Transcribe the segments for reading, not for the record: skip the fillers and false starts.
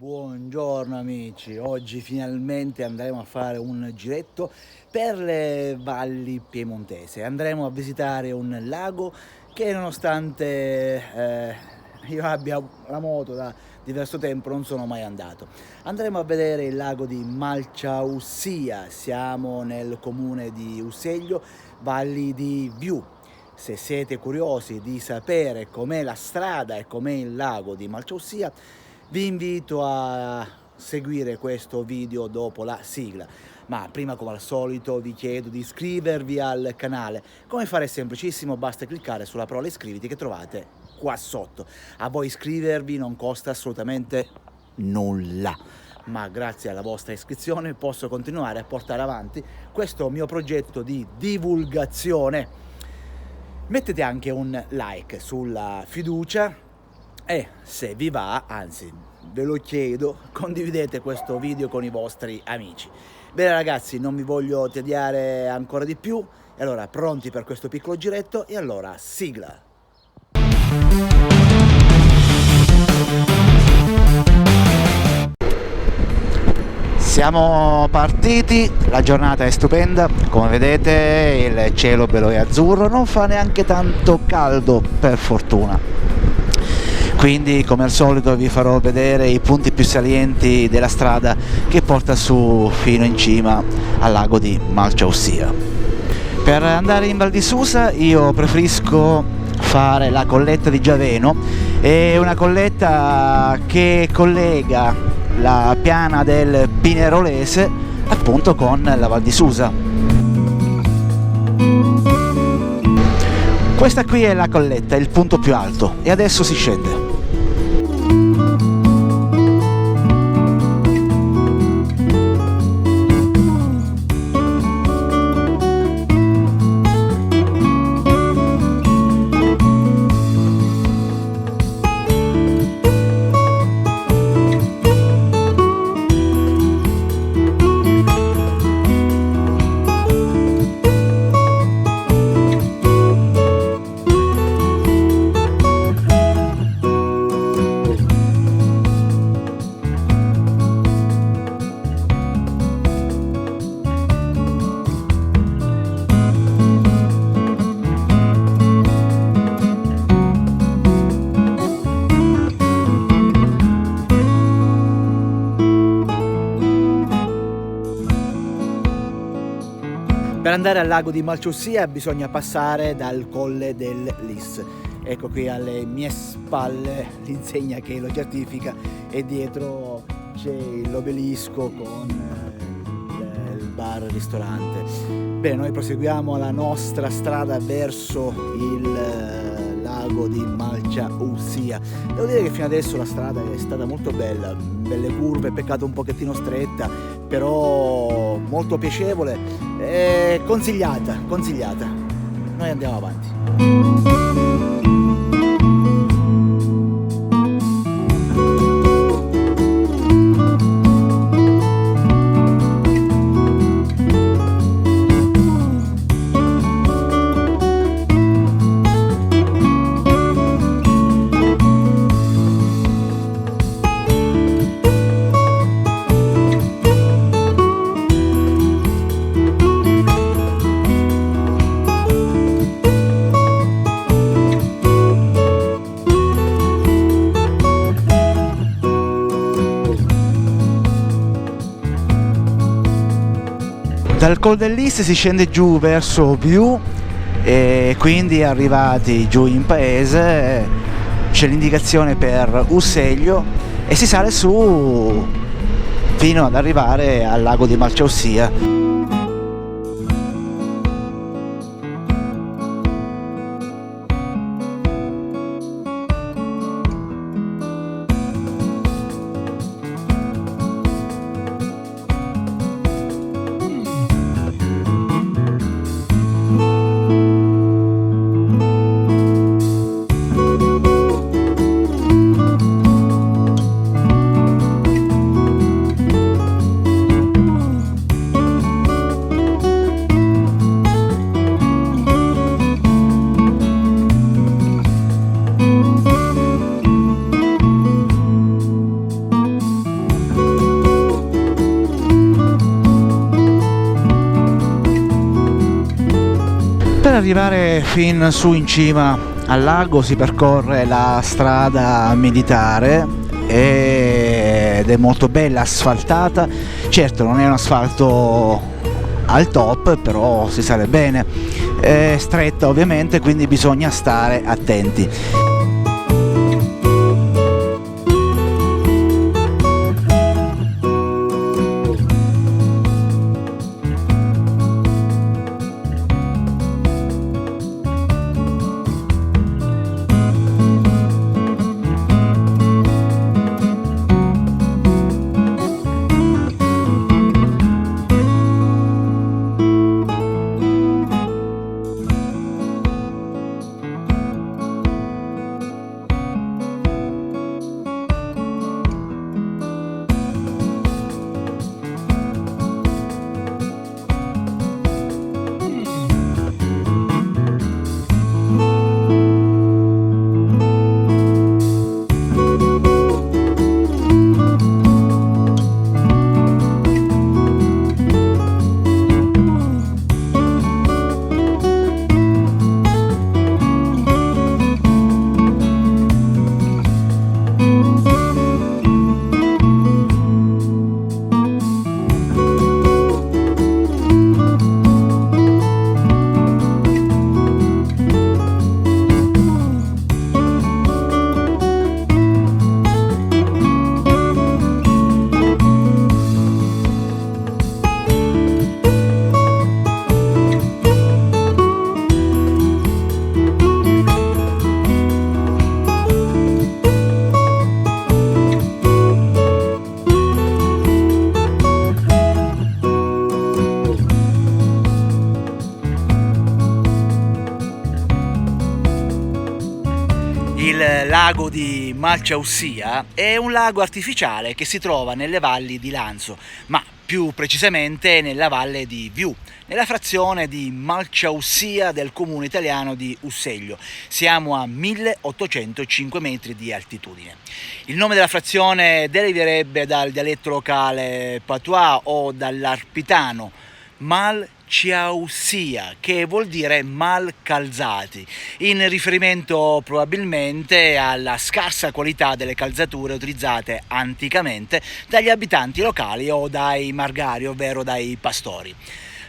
Buongiorno amici, oggi finalmente andremo a fare un giretto per le valli piemontesi. Andremo a visitare un lago che nonostante io abbia la moto da diverso tempo non sono mai andato. Andremo a vedere il lago di Malciaussia, siamo nel comune di Useglio, Valli di Viù. Se siete curiosi di sapere com'è la strada e com'è il lago di Malciaussia, vi invito a seguire questo video dopo la sigla, ma prima come al solito vi chiedo di iscrivervi al canale. Come fare è semplicissimo, basta cliccare sulla parola iscriviti che trovate qua sotto. A voi iscrivervi non costa assolutamente nulla, ma grazie alla vostra iscrizione posso continuare a portare avanti questo mio progetto di divulgazione. Mettete anche un like sulla fiducia e se vi va, anzi ve lo chiedo, condividete questo video con i vostri amici. Bene ragazzi, non mi voglio tediare ancora di più, e allora pronti per questo piccolo giretto e allora sigla! Siamo partiti, la giornata è stupenda, come vedete il cielo bello e azzurro, non fa neanche tanto caldo per fortuna. Quindi come al solito vi farò vedere i punti più salienti della strada che porta su fino in cima al lago di Malciaussia. Per andare in Val di Susa io preferisco fare la colletta di Giaveno, è una colletta che collega la piana del Pinerolese appunto con la Val di Susa. Questa qui è la colletta, il punto più alto, e adesso si scende. Per andare al lago di Malciaussia bisogna passare dal Colle del Lis. Ecco qui alle mie spalle l'insegna che lo certifica e dietro c'è l'obelisco con il bar ristorante. Bene, noi proseguiamo la nostra strada verso il lago di Malciaussia. Devo dire che fino adesso la strada è stata molto bella, belle curve, peccato un pochettino stretta, però molto piacevole e consigliata. Noi andiamo avanti. Dal Col del Lis si scende giù verso Viù e quindi arrivati giù in paese c'è l'indicazione per Useglio e si sale su fino ad arrivare al lago di Malciaussia. Per arrivare fin su in cima al lago si percorre la strada militare ed è molto bella, asfaltata. Certo, non è un asfalto al top, però si sale bene. È stretta ovviamente, quindi bisogna stare attenti. Il lago di Malchaussia è un lago artificiale che si trova nelle valli di Lanzo, ma più precisamente nella valle di Viù, nella frazione di Malchaussia del comune italiano di Usseglio. Siamo a 1805 metri di altitudine. Il nome della frazione deriverebbe dal dialetto locale patois o dall'arpitano Malchaussia, che vuol dire mal calzati, in riferimento probabilmente alla scarsa qualità delle calzature utilizzate anticamente dagli abitanti locali o dai margari, ovvero dai pastori.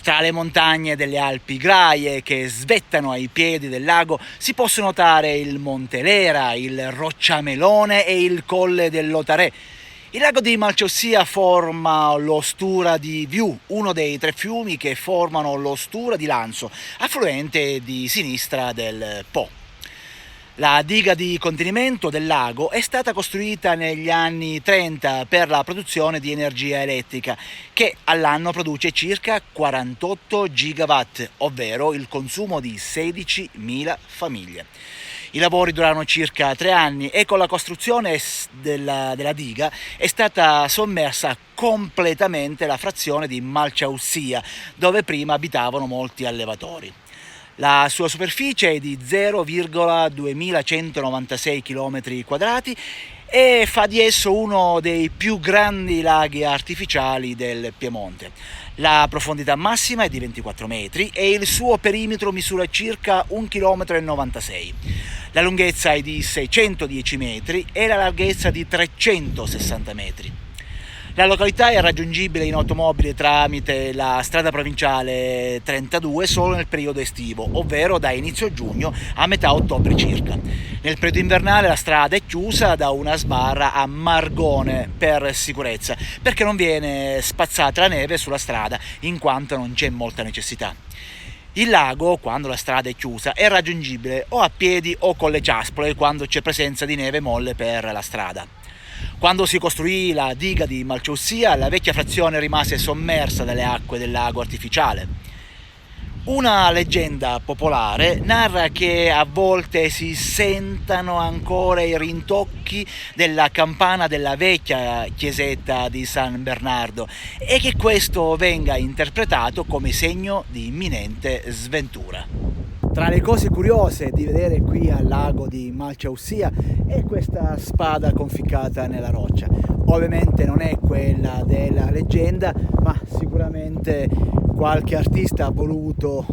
Tra le montagne delle Alpi Graie che svettano ai piedi del lago si possono notare il Monte Lera, il Rocciamelone e il Colle dell'Otarè. Il lago di Malchaussia forma l'ostura di Viù, uno dei 3 fiumi che formano l'ostura di Lanzo, affluente di sinistra del Po. La diga di contenimento del lago è stata costruita negli anni 30 per la produzione di energia elettrica, che all'anno produce circa 48 gigawatt, ovvero il consumo di 16.000 famiglie. I lavori durarono circa 3 anni e con la costruzione della diga è stata sommersa completamente la frazione di Malchaussia, dove prima abitavano molti allevatori. La sua superficie è di 0,2196 km² e fa di esso uno dei più grandi laghi artificiali del Piemonte. La profondità massima è di 24 metri e il suo perimetro misura circa 1,96 km. La lunghezza è di 610 metri e la larghezza di 360 metri. La località è raggiungibile in automobile tramite la strada provinciale 32 solo nel periodo estivo, ovvero da inizio giugno a metà ottobre circa. Nel periodo invernale la strada è chiusa da una sbarra a Margone per sicurezza, perché non viene spazzata la neve sulla strada, in quanto non c'è molta necessità. Il lago, quando la strada è chiusa, è raggiungibile o a piedi o con le ciaspole quando c'è presenza di neve molle per la strada. Quando si costruì la diga di Malchaussia, la vecchia frazione rimase sommersa dalle acque del lago artificiale. Una leggenda popolare narra che a volte si sentano ancora i rintocchi della campana della vecchia chiesetta di San Bernardo e che questo venga interpretato come segno di imminente sventura. Tra le cose curiose di vedere qui al lago di Malchaussia è questa spada conficcata nella roccia. Ovviamente non è quella della leggenda, ma sicuramente qualche artista ha voluto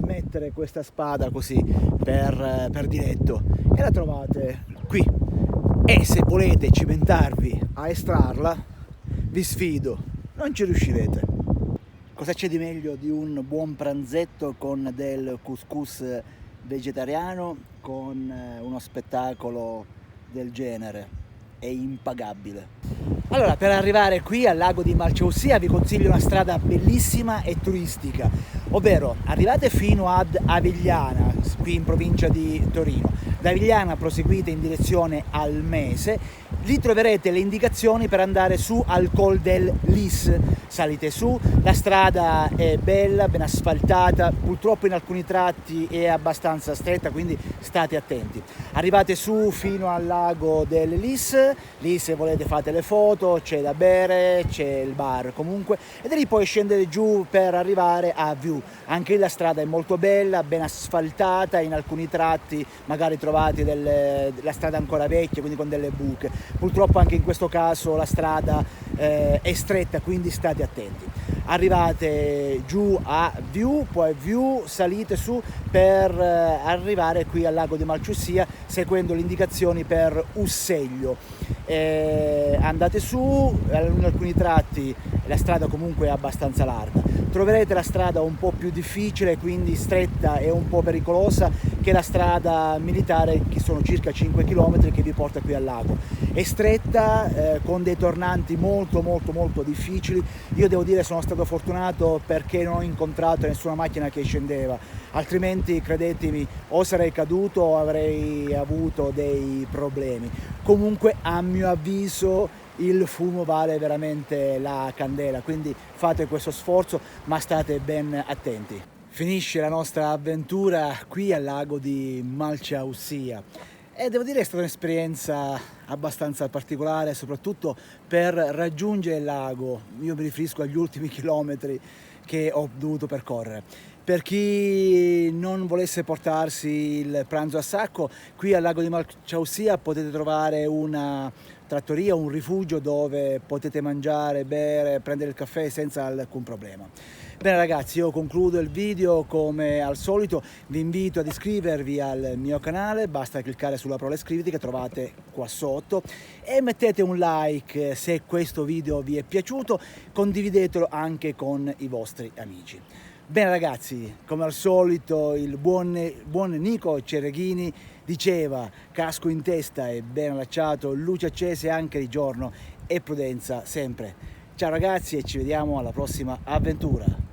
mettere questa spada così per diletto e la trovate qui, e se volete cimentarvi a estrarla vi sfido, non ci riuscirete. Cosa c'è di meglio di un buon pranzetto con del couscous vegetariano, con uno spettacolo del genere? È impagabile. Allora, per arrivare qui al lago di Malceussia vi consiglio una strada bellissima e turistica, ovvero arrivate fino ad Avigliana, qui in provincia di Torino. Da Avigliana proseguite in direzione Almese, lì troverete le indicazioni per andare su al Col del Lis. Salite su, la strada è bella, ben asfaltata, purtroppo in alcuni tratti è abbastanza stretta, quindi state attenti. Arrivate su fino al lago del Lis, lì se volete fate le foto, c'è da bere, c'è il bar comunque, e da lì poi scendere giù per arrivare a Viu. Anche lì la strada è molto bella, ben asfaltata, in alcuni tratti magari trovate la strada ancora vecchia, quindi con delle buche. Purtroppo anche in questo caso la strada è stretta, quindi state attenti. Arrivate giù a Viu, poi a Viu salite su per arrivare qui al lago di Malceussia seguendo le indicazioni per Usseglio. Andate su, in alcuni tratti la strada comunque è abbastanza larga, troverete la strada un po' più difficile, quindi stretta e un po' pericolosa, che la strada militare, che sono circa 5 km, che vi porta qui al lago. È stretta, con dei tornanti molto difficili. Io devo dire sono stato fortunato perché non ho incontrato nessuna macchina che scendeva, altrimenti credetemi o sarei caduto o avrei avuto dei problemi. Comunque a mio avviso il fumo vale veramente la candela, quindi fate questo sforzo, ma state ben attenti. Finisce la nostra avventura qui al lago di Malceussia e devo dire che è stata un'esperienza abbastanza particolare, soprattutto per raggiungere il lago. Io mi riferisco agli ultimi chilometri che ho dovuto percorrere. Per chi non volesse portarsi il pranzo a sacco, qui al lago di Malceussia potete trovare una trattoria, un rifugio dove potete mangiare, bere, prendere il caffè senza alcun problema. Bene ragazzi, io concludo il video come al solito, vi invito ad iscrivervi al mio canale, basta cliccare sulla parola iscriviti che trovate qua sotto e mettete un like se questo video vi è piaciuto, condividetelo anche con i vostri amici. Bene ragazzi, come al solito il buon Nico Cereghini diceva: casco in testa e ben allacciato, luci accese anche di giorno e prudenza sempre. Ciao ragazzi e ci vediamo alla prossima avventura.